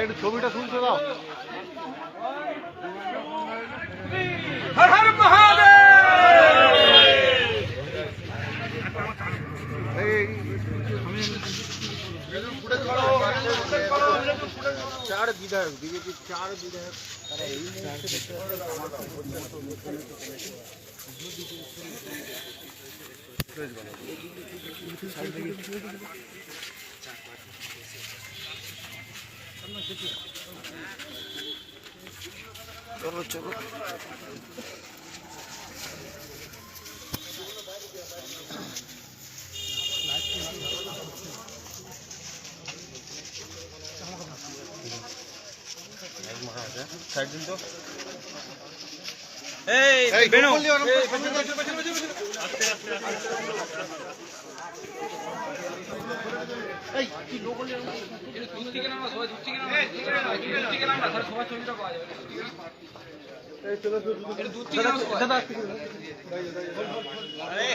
একটু ছবিটা তুলতে দাও। হর হর মহাদেব। चार विधायक बीजेपी 4 विधायक তারা এই মুহূর্তে দেখতে চলো চলো साइड दिन तो ए बेनो এই কি লোক বলি এটা দূর থেকে নাও সবাই দূর থেকে নাও দূর থেকে নাও না সবাই ছবিটা পাওয়া যাবে এই চলো এটা দূর থেকে নাও দাদা আরে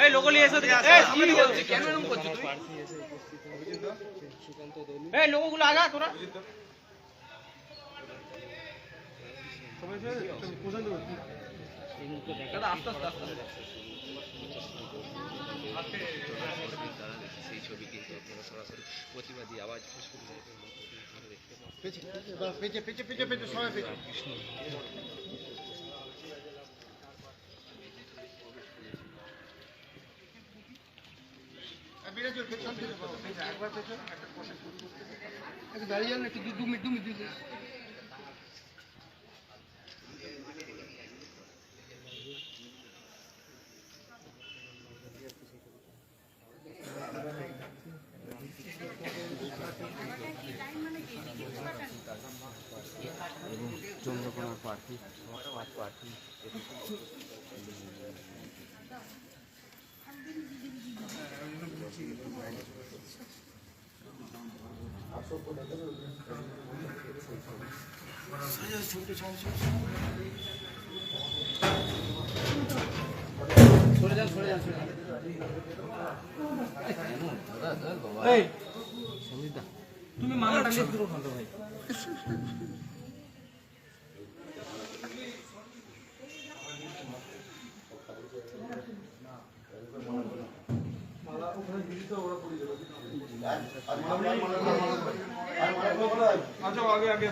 এই লোক নিয়ে এসো এই সামনে বলছি কেন এরকম করছিস তুই এই লোকগুলো আগা তোরা দাদা আস্তে আস্তে আস্তে সেই ছবি কিন্তু আপনারা সরাসরি প্রতিবাদী আওয়াজ পেছে পেছে পেছে পেছে সবাই পেছে একবার পেছন একটা দাঁড়িয়ে যান একটু 2 মিনিট চন্দ্রকোনার প্রার্থী 5 প্রার্থী সরে যান তুমি মালাটা নিয়ে দূর হতো ভাই अच्छा आगे आगे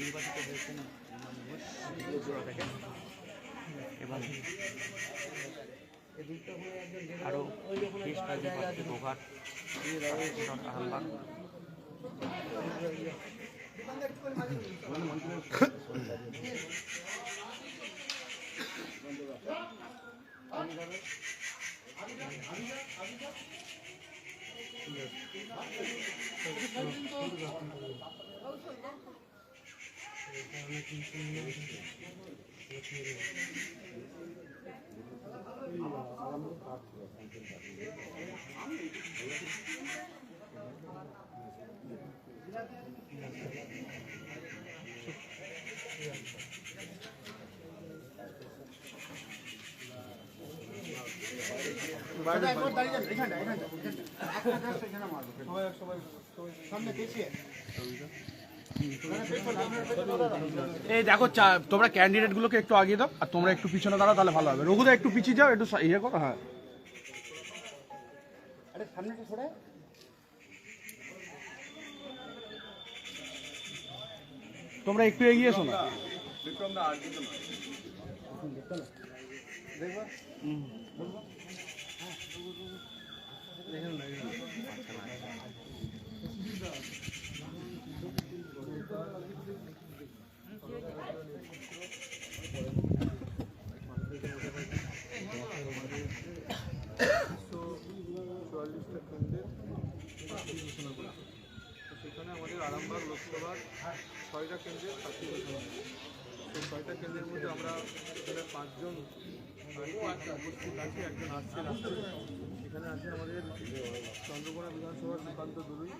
নির্বাচিত হয়েছেন এবং আরও বেশ কয়েকটি প্রভাব আহ্বান এই দেখো তোমরা ক্যান্ডিডেট গুলোকে একটু আগিয়ে দাও আর তোমরা একটু পিছনে দাঁড়াও, তাহলে ভালো হবে। রঘুদা একটু পিছিয়ে যাও, একটু ইয়ে করো। হ্যাঁ, তোমরা একটু এগিয়ে এসো না। সেখানে আমাদের আরামবাগ লোকসভার 6টা কেন্দ্রের প্রার্থী ঘোষণা হয়। সেই 6টা কেন্দ্রের মধ্যে আমরা এখানে 5 জন উপস্থিত আছি, একজন আসছেন। এখানে আছে আমাদের চন্দ্রকোনা বিধানসভার সুকান্ত দলুই,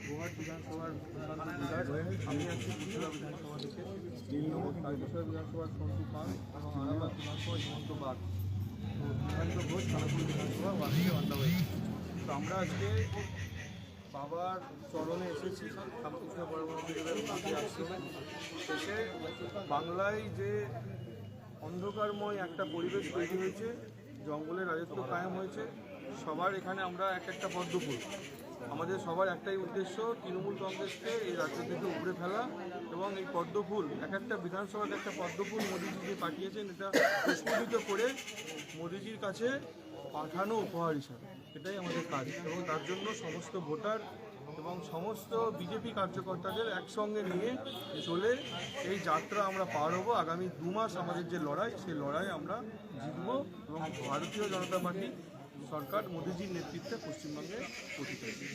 গোহাট বিধানসভার প্রশান্ত বিলাস, আমি আছি পুরুলিয়া বিধানসভা থেকে, তারকেশ্বর বিধানসভার সন্তু পাল এবং আরামবাগ বিধানসভার হিমন্ত বাগ, বিধান্ত ঘোষ কালাপুর বিধানসভা বান্দাবাড়ি। তো আমরা আজকে বাবার চরণে এসেছি, রামকৃষ্ণ পরমহংসদেবের মধ্যে আশ্রমে এসে বাংলায় যে অন্ধকারময় একটা পরিবেশ তৈরি হয়েছে, জঙ্গলের রাজত্ব কায়েম হয়েছে, সবার এখানে আমরা একটা পদ্মফুল, আমাদের সবার একটাই উদ্দেশ্য তৃণমূল কংগ্রেসকে এই রাজ্য থেকে উপড়ে ফেলা, এবং এই পদ্মফুল একটা বিধানসভাতে একটা পদ্মফুল মোদিজি যে পাঠিয়েছেন এটা পুষ্পিত করে মোদিজির কাছে পাঠানো উপহার হিসাবে, এটাই আমাদের কাজ। এবং তার জন্য সমস্ত ভোটার এবং সমস্ত বিজেপি কার্যকর্তাদের একসঙ্গে নিয়ে চলে এই যাত্রা আমরা পার হবো। আগামী 2 মাস আমাদের যে লড়াই, সেই লড়াই আমরা জিতবো এবং ভারতীয় জনতা পার্টি সরকার মোদিজির নেতৃত্বে পশ্চিমবঙ্গে গঠিত হয়েছে।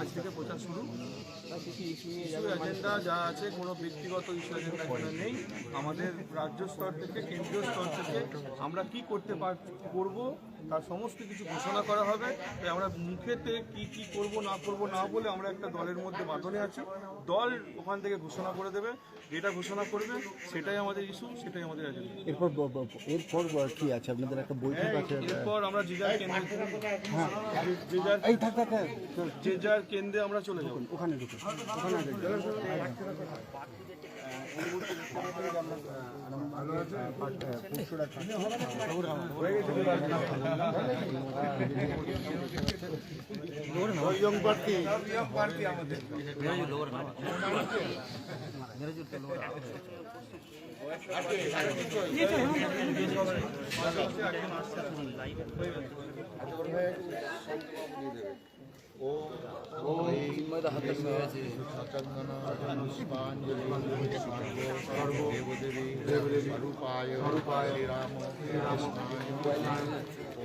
আজ থেকে প্রচার শুরু। ইস্যু এজেন্ডা যা আছে কোনো ব্যক্তিগত ইস্যু এজেন্ডা এখানে নেই। আমাদের রাজ্য স্তর থেকে কেন্দ্রীয় স্তর থেকে আমরা কি করব তার সমস্ত কিছু ঘোষণা করা হবে। তাই আমরা মুখেতে কি করব না বলে আমরা একটা দলের মধ্যে বাঁধনে আছি, দল ওখান থেকে ঘোষণা করে দেবে, যেটা ঘোষণা করবে সেটাই আমাদের ইস্যু, সেটাই আমাদের এজেন্ডা। এরপর কি আছে আপনাদের একটা বৈঠক আছে? এরপর আমরা যে যার কেন্দ্রে আমরা চলে যাবো। ওখানে ঢুকে ওখানে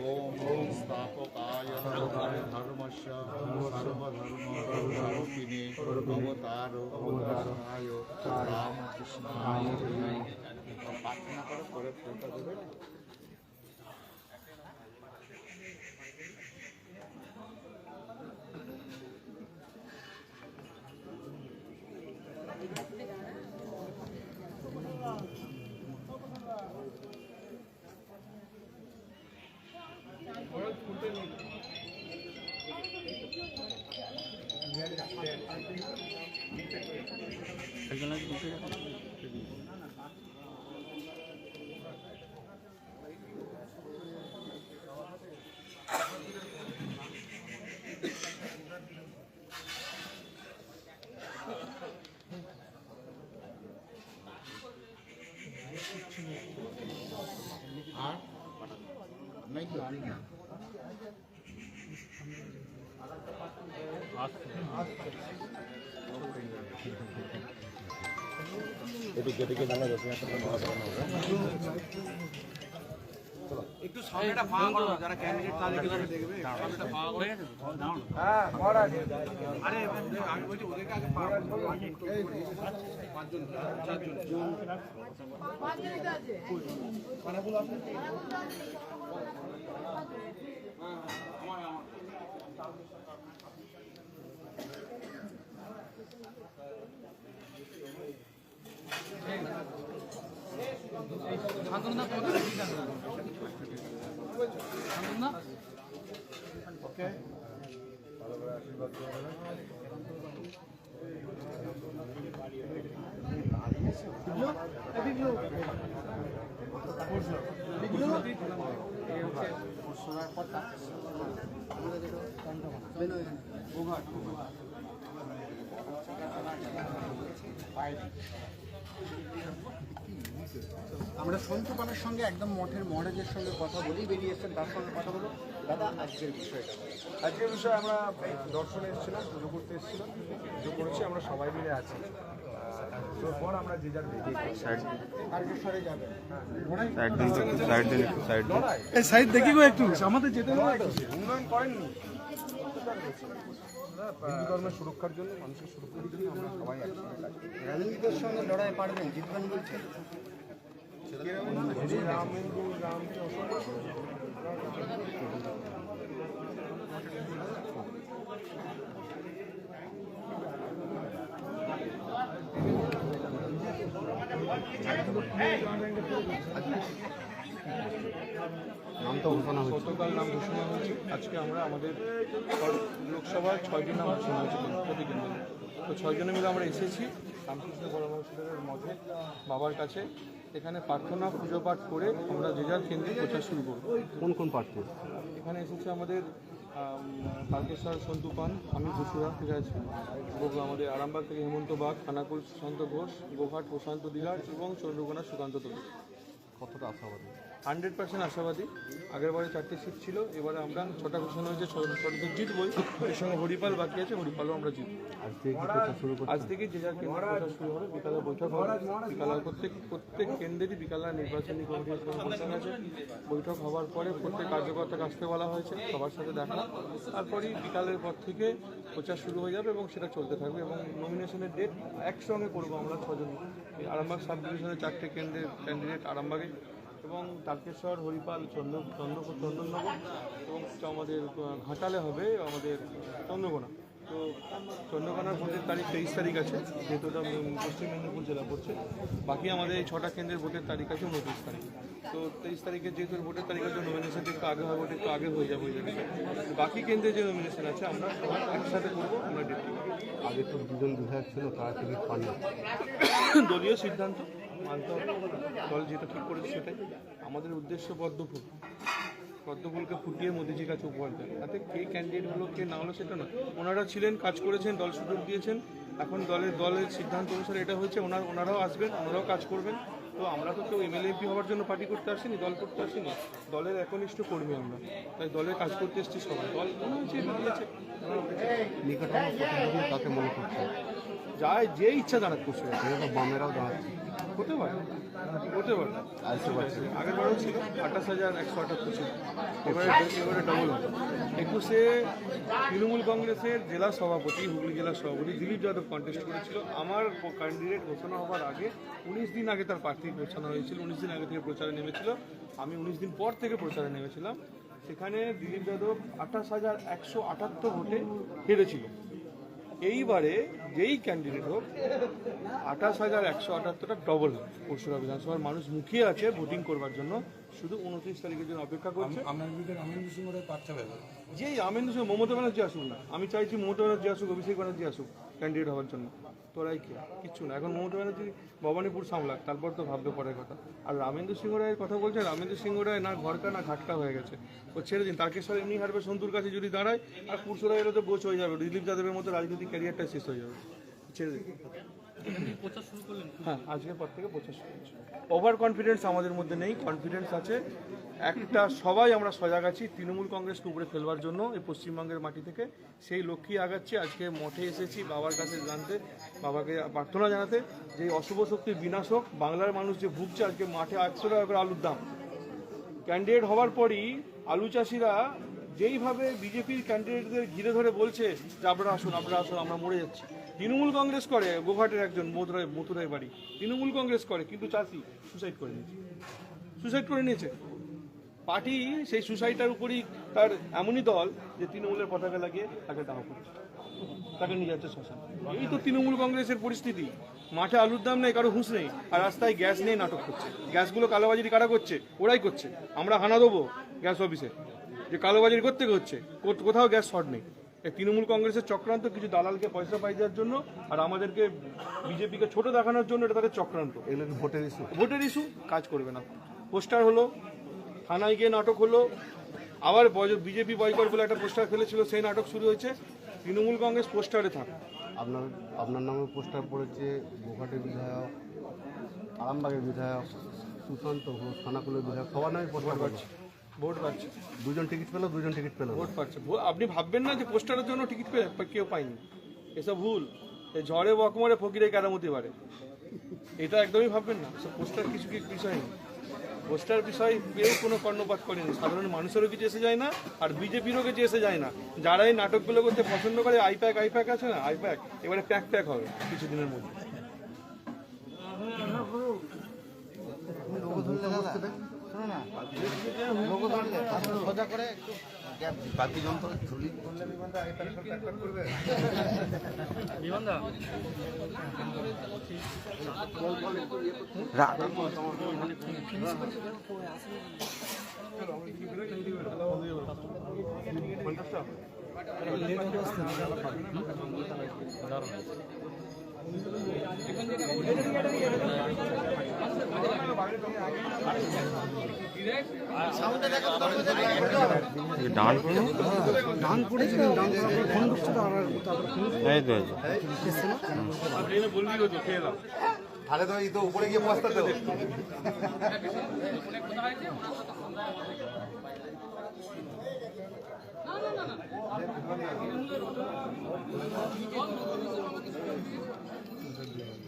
ओम स्थापकाय धर्मस्य सर्वधर्मस्वरूपिणे अवताराय रामकृष्णाय प्रार्थना করে ফোনটা দেবে। একটু সামনেটা ফাঁকা করো, যারা ক্যান্ডিডেট তাদেরকে দেখবে সামনেটা ফাঁকা করে। আরে আমি বলছি ওদেরকে আগে ফাঁকা করো। 5 জন 4 জন শান্তনুদা কত শান্তনুদা আমরা সন্তুপানের সঙ্গে একদম মঠের মহারাজের সঙ্গে কথা বলি, বেরিয়ে এসছেন তার সঙ্গে কথা বলো। দাদা, আজকের বিষয়টা আজকের বিষয়ে আমরা দর্শনে এসেছিলাম, পুজো করতে এসেছিলাম, পুজো করেছি, আমরা সবাই মিলে আছি। পুজোর পর আমরা যে যার তারকেশ্বরে যাবেন। এই সাইড দেখি গো একটু, আমাদের যেতে হবে একটু। উন্নয়ন করেননি। হিন্দু ধর্মের সুরক্ষার জন্য, মানুষের সুরক্ষার জন্য আমরা সবাই একসঙ্গে কাজ করি। রাজনীতির সঙ্গে লড়াই পারবেন, জিতবেন বলছেন। রাম হিন্দু রামকে অসম্ভব। গতকাল নাম ঘোষণা হয়েছে, আজকে আমরা আমাদের লোকসভার 6টি নাম ঘোষণা হয়েছে প্রতি কেন্দ্রে। তো 6 জনে মিলে আমরা এসেছি রামকৃষ্ণ পরমহংসদেবের মঠে বাবার কাছে। এখানে প্রার্থনা পুজো পাঠ করে আমরা যে যার কেন্দ্রে প্রচার শুরু করব। কোন কোন প্রার্থী? এখানে এসেছে আমাদের তারকেশ্বর সন্তু পান, আমি ঘুষুরা ঠিক আছে, এবং আমাদের আরামবাগ থেকে হেমন্ত বাগ, খানাকুল সুশান্ত ঘোষ, গোঘাট প্রশান্ত দিলার এবং চন্দ্রকোনা সুকান্ত তরু। কতটা আশাবাদী? 100% আশাবাদী। আগের বারে 4টে সিট ছিল, এবারে আমরা 6টা ঘোষণা হয়েছে, 6টা জিতবই। এর সঙ্গে হরিপাল বাকি আছে, হরিপালও আমরা জিতব। আজ থেকে যে যার কেন্দ্রে প্রচার শুরু হবে, বিকালে বৈঠক হবে। বিকালে প্রত্যেক কেন্দ্রেরই বিকালে নির্বাচনী কমিটির কমিশন আছে। বৈঠক হওয়ার পরে প্রত্যেক কার্যকর্তাকে আসতে বলা হয়েছে, সবার সাথে দেখা। তারপরেই বিকালের পর থেকে প্রচার শুরু হয়ে যাবে এবং সেটা চলতে থাকবে। এবং নমিনেশনের ডেট একসঙ্গে করবো আমরা 6 জন। আরামবাগ সাব ডিভিশনে 4টে কেন্দ্রের ক্যান্ডিডেট আরামবাগে, এবং তারকেশ্বর, হরিপাল, চন্দননগর এবং আমাদের ঘাটালে হবে আমাদের চন্দ্রকোনা। তো চন্দ্রকোনার ভোটের তারিখ 23 তারিখ আছে, যেহেতু ওটা পশ্চিম মেদিনীপুর জেলা পড়ছে। বাকি আমাদের এই 6টা কেন্দ্রের ভোটের তারিখ আছে 29 তারিখ। তো 23 তারিখে যেহেতু ভোটের তারিখ আছে, নমিনেশনটা একটু আগে হবে, একটু আগে হয়ে যাবে ওই জায়গায়। বাকি কেন্দ্রে যে নমিনেশন আছে আমরা সবাই একসাথে করবো, আমরা ডেট। আগে তো দুজন বিধায়ক ছিল, তারা টিকিট পাননি। দলীয় সিদ্ধান্ত মানতে হবে, দল যেটা ঠিক করেছে সেটাই। আমাদের উদ্দেশ্য পদ্মফুলকে ফুটিয়ে মোদিজির কাছে উপহার দেয়। তাতে কে ক্যান্ডিডেট হলো কে না হলো সেটা না, ওনারা ছিলেন, কাজ করেছেন, দল সুযোগ দিয়েছেন। এখন দলের সিদ্ধান্ত অনুসারে এটা হয়েছে, ওনারাও আসবেন, ওনারাও কাজ করবেন। তো আমরা তো কেউ এমএলএ এমপি হওয়ার জন্য পার্টি করতে আসিনি, দল করতে আসিনি, দলের একনিষ্ঠ কর্মী আমরা। তাই দলের কাজ করতে এসেছি সবাই। দল মনে হচ্ছে দিয়েছে, নিকটতম প্রতিনিধি কাকে মনে করছে? যায় যে ইচ্ছা দাঁড়াত করছে, বামেরাও দাঁড়াচ্ছে। হতে পারে। আগের বারও ছিল 28,178 ছিল, এবারে ডবল হবে। 21-এ তৃণমূল কংগ্রেসের জেলা সভাপতি, হুগলি জেলার সভাপতি দিলীপ যাদব কন্টেস্ট করেছিল। আমার ক্যান্ডিডেট ঘোষণা হওয়ার আগে 19 দিন আগে তার প্রার্থী ঘোষণা হয়েছিল, 19 দিন আগে থেকে প্রচারে নেমেছিল। আমি 19 দিন পর থেকে প্রচারে নেমেছিলাম। সেখানে দিলীপ যাদব 28,178 ভোটে হেরেছিল। এইবারে যেই ক্যান্ডিডেট হোক 28,178টা ডবল হবে। পরশুরা বিধানসভার মানুষ মুখিয়ে আছে ভোটিং করবার জন্য, শুধু 29 তারিখের জন্য অপেক্ষা করছে। আপনার বিরুদ্ধে আমেন্দু সিং ওরা পাচ্ছে হবে। যেই আমেন্দু সিং, মমতা ব্যানার্জি আসুক না, আমি চাইছি মমতা ব্যানার্জি আসুক, অভিষেক ব্যানার্জি আসুক ক্যান্ডিডেট হওয়ার জন্য। তোরাই কি কিচ্ছু না, এখন মমতা ব্যানার্জি ভবানীপুর সামলাক, তারপর তো ভাববে পরের কথা। আর রামেন্দু সিংহ রায়ের কথা বলছে, রামেন্দু সিংহ রায় না ঘরকা না ঘাটকা হয়ে গেছে, ও ছেড়ে দিন। তারকেশ্বর এমনি হারবে সন্তুর কাছে যদি দাঁড়ায়, আর পুরসুরা এলে তো বোঝ হয়ে যাবে, দিলীপ যাদবের মতো রাজনৈতিক ক্যারিয়ারটা শেষ হয়ে যাবে, ছেড়ে দিন। হ্যাঁ, আজকের পর থেকে প্রচার শুরু হচ্ছে। ওভার কনফিডেন্স আমাদের মধ্যে নেই, কনফিডেন্স আছে একটা, সবাই আমরা সজাগ আছি তৃণমূল কংগ্রেসকে উপরে ফেলবার জন্য এই পশ্চিমবঙ্গের মাটি থেকে। সেই লক্ষ্যেই আগাচ্ছি। আজকে মঠে এসেছি বাবার কাছে জানতে, বাবাকে প্রার্থনা জানাতে যে অশুভ শক্তির বিনাশ হোক। বাংলার মানুষ যে ভুগছে, আজকে মাঠে 100 টাকা করে আলুর দাম। ক্যান্ডিডেট হওয়ার পরই আলু চাষিরা যেইভাবে বিজেপির ক্যান্ডিডেটদের ঘিরে ধরে বলছে যে আপনারা আসুন, আমরা মরে যাচ্ছি। তৃণমূল কংগ্রেস করে, গোঘাটের একজন মথুরায় বাড়ি, তৃণমূল কংগ্রেস করে, কিন্তু চাষি সুসাইড করে নিয়েছে। সুসাইড করে নিয়েছে। পার্টি সেই সুসাইডটার উপরই তার এমনই দল যে তৃণমূলের পতাকা লাগিয়ে তাকে দাহ করেছে, তাকে নিয়ে যাচ্ছে শ্মশান। এই তো তৃণমূল কংগ্রেসের পরিস্থিতি। মাঠে আলুর দাম নেই, কারো হুঁশ নেই, আর রাস্তায় গ্যাস নিয়ে নাটক করছে। গ্যাসগুলো কালোবাজারি কারা করছে? ওরাই করছে। আমরা হানা দেবো গ্যাস অফিসে যে কালোবাজারি করতে হচ্ছে, কোথাও গ্যাস শর্ট নেই। এই তৃণমূল কংগ্রেসের চক্রান্ত, কিছু দালালকে পয়সা পাই দেওয়ার জন্য আর আমাদেরকে বিজেপিকে ছোট দেখানোর জন্য, এটা তাদের চক্রান্ত। এগুলো ভোটের ইস্যু কাজ করবে না। পোস্টার হলো, থানায় গিয়ে নাটক হলো, আবার বিজেপি বয়কট বলে একটা পোস্টার ফেলেছিল, সেই নাটক শুরু হয়েছে। তৃণমূল কংগ্রেস পোস্টারে থাক। আপনার নামে পোস্টার পড়েছে গোঘাটের বিধায়ক, আরামবাগের বিধায়ক, সুশান্ত ঘোষ, খানাকুলের বিধায়ক, সবার নামে পোস্টার পাচ্ছে। ভোট পাচ্ছে, দুজন টিকিট পেল, দুজন টিকিট পেল। ভোট পাচ্ছে। আপনি ভাববেন না যে পোস্টারের জন্য টিকিট কেউ পায়নি, এসব ভুল। এই ঝড়ে বকমরে ফকিরে কেরামতি বাড়ে, এটা একদমই ভাববেন না। সব পোস্টার কিছু বিষয় নেই। পোস্টার বিষয় কেউ কোনো কর্ণপাত করেনি। সাধারণ মানুষেরও কিছু এসে যায় না, আর বিজেপিরও কিছু এসে যায় না। যারা এই নাটকগুলো করতে পছন্দ করে, আইপ্যাক আছে না, আইপ্যাক এবারে প্যাক হবে কিছুদিনের মধ্যে। সোজা করে একটু বাতি যন্ত্র ঝুলি করলে বিমানটা আগে করবে। তাহলে তো এই তো উপরে গিয়ে বসতে হবে।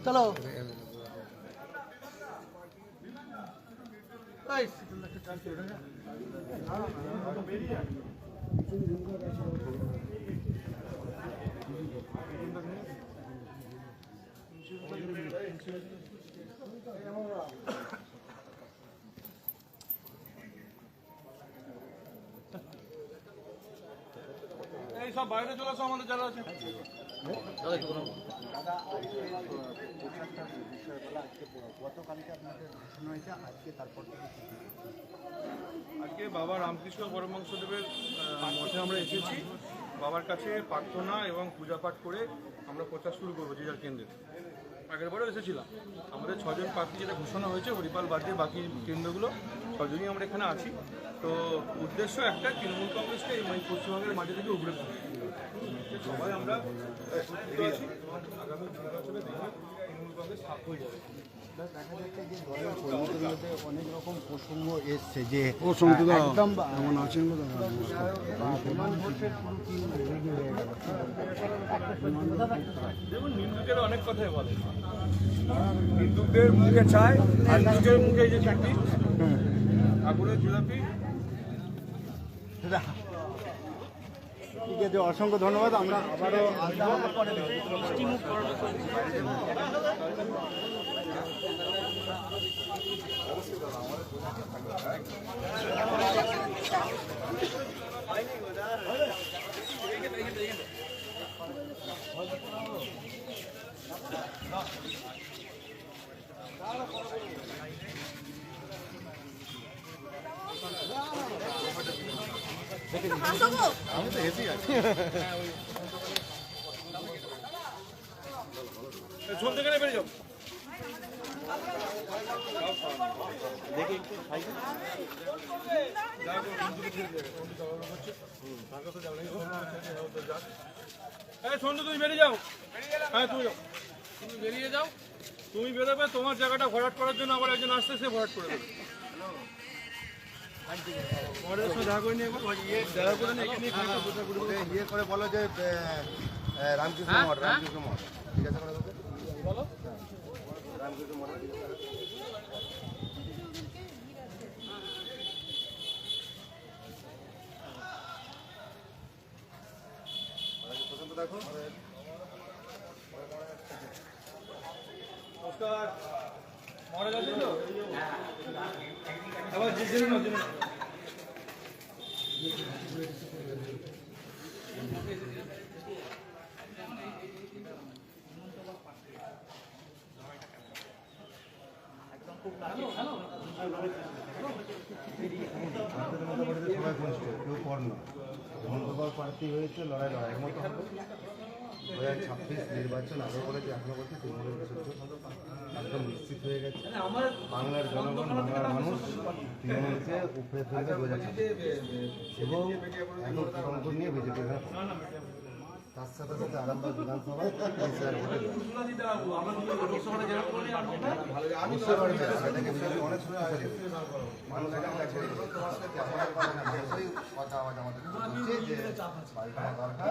চলো এই সব বাইরে চলে আসো, আমাদের যারা আছে। গতকালকে আপনাদের ঘোষণা হয়েছে, আজকে তারপর আজকে বাবা রামকৃষ্ণ পরমহংসদেবের মঠে আমরা এসেছি। বাবার কাছে প্রার্থনা এবং পূজা পাঠ করে আমরা প্রচার শুরু করবো যে যার কেন্দ্রে। আগের বারেও এসেছিলাম। আমাদের 6 জন প্রার্থী যেটা ঘোষণা হয়েছে, হরিপাল বাদ দিয়ে বাকি কেন্দ্রগুলো 6 জনই আমরা এখানে আছি। তো উদ্দেশ্য একটা, তৃণমূল কংগ্রেসকে এই পশ্চিমবঙ্গের মাঝে থেকে উগড়ে সবাই আমরা আছি। আগামী নির্বাচনে দেখে তৃণমূল কংগ্রেস সাফ হয়ে যাবে। দেখা যাচ্ছে যে দলের কর্মীদের মধ্যে অনেক রকম প্রসঙ্গ এসছে যে একদম এমন আছেন দেখুন, হিন্দুদের অনেক কথাই বলে। হিন্দুদের মুখে চায়, আর নিজের মুখে এই যে চাকরি, ঠাকুরের জিলাপি। ঠিক আছে, অসংখ্য ধন্যবাদ। আমরা আবারও আমি তো হেসি আছি। ঝোল থেকে বেড়ে যাও। দেখি একটু সন্ধ্যে তুমি বেরিয়ে যাও। হ্যাঁ তুমি যাও, তুমি বেরিয়ে যাও। তুমি বেরোবে, তোমার জায়গাটা ভরাট করার জন্য আবার একজন আসতে, সে ভরাট করে দেবে। দেখা করে নিয়ে দেখা করে নিয়ে ইয়ে করে বলো যে রামকৃষ্ণ মঠ, রামকৃষ্ণ মঠ জিজ্ঞাসা করে দেবো। বলো রামকৃষ্ণ মঠ পছন্দ দেখো। নমস্কার, মহারাজ আছেন তো? সবাই ঘনিষ্ঠ, কেউ পর না। মন্তব্য প্রার্থী হয়েছে, লড়াই লড়াইয়ের মতো হবে। 2026 নির্বাচন আগে বলেছে, এখনো বলছে তৃণমূলের বিরুদ্ধে একদম নিশ্চিত হয়ে গেছে। বাংলার জনগণ, বাংলার মানুষ তৃণমূলকে উপরে ফেলবে 2026 এবং এখন তদন্ত নিয়ে বিজেপি তার সাথে সাথে আরামবাগ বিধানসভায় বিচার ভোটে বুঝতে পারবে আগে থেকে বিজেপি অনেক শক্তিশালী মানুষ এটা আমরা ছেড়ে দিই। কথা আমাদের বলছে যে পাল্টানো দরকার।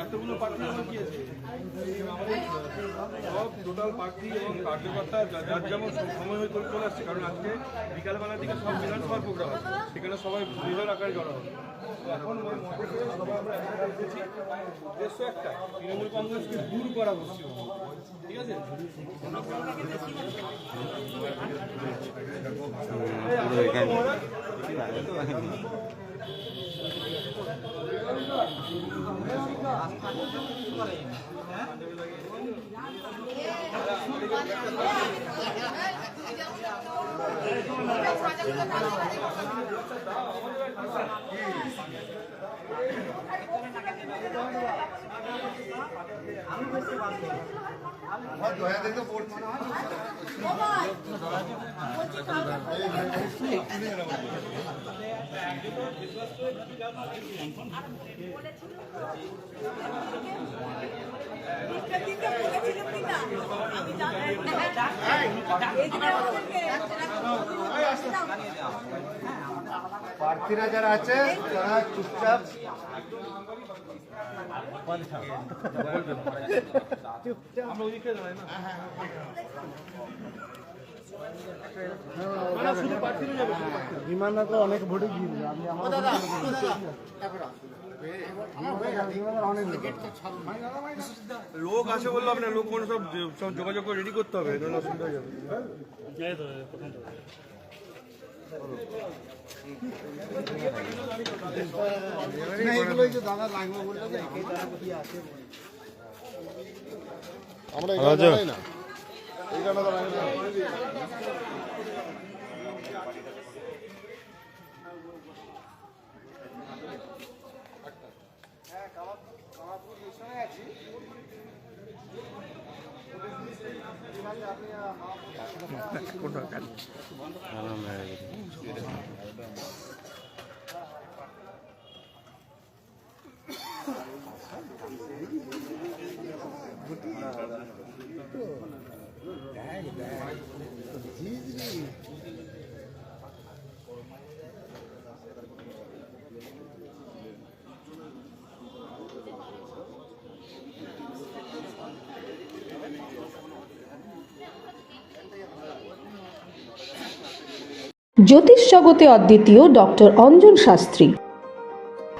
এতগুলো প্রার্থী আমার কি আছে? সব টোটাল প্রার্থী এবং কার্যকর্তা যার যেমন সময় হয়ে চলে আসছে, কারণ আজকে বিকালবেলার দিকে সব বিধানসভার প্রোগ্রাম আছে, সেখানে সবাই বৃহৎ আকারে জড়ো হবে। এখন ওই মতে করে সবাই আমরা একসাথে এসেছি, উদ্দেশ্য একটা, তৃণমূল কংগ্রেসকে দূর করা পশ্চিমবঙ্গ, ঠিক আছে? দয়া দেখে পড়ছে প্রার্থীরা যারা আছে তারা চুপচাপ বিমানটা তো অনেক ভোটে গিয়ে আমি আমার লোক আছে বললো আপনার লোক কোনো সব যোগাযোগ করে রেডি করতে হবে, নাহলে অসুবিধা হয়ে যাবে। আমরা এখানে দাঁড়াই না, এইখানে দাঁড়াই না। জ্যোতিষ জগতে অদ্বিতীয় ডক্টর অঞ্জন শাস্ত্রী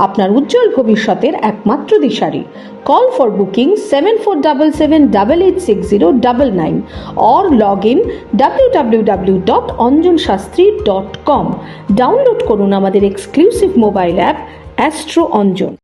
আপনার উজ্জ্বল ভবিষ্যতের একমাত্র দিশারি। Call for booking 7477886099 or log in www.anjanshastri.com। Download করুন আমাদের exclusive mobile app astro Anjan.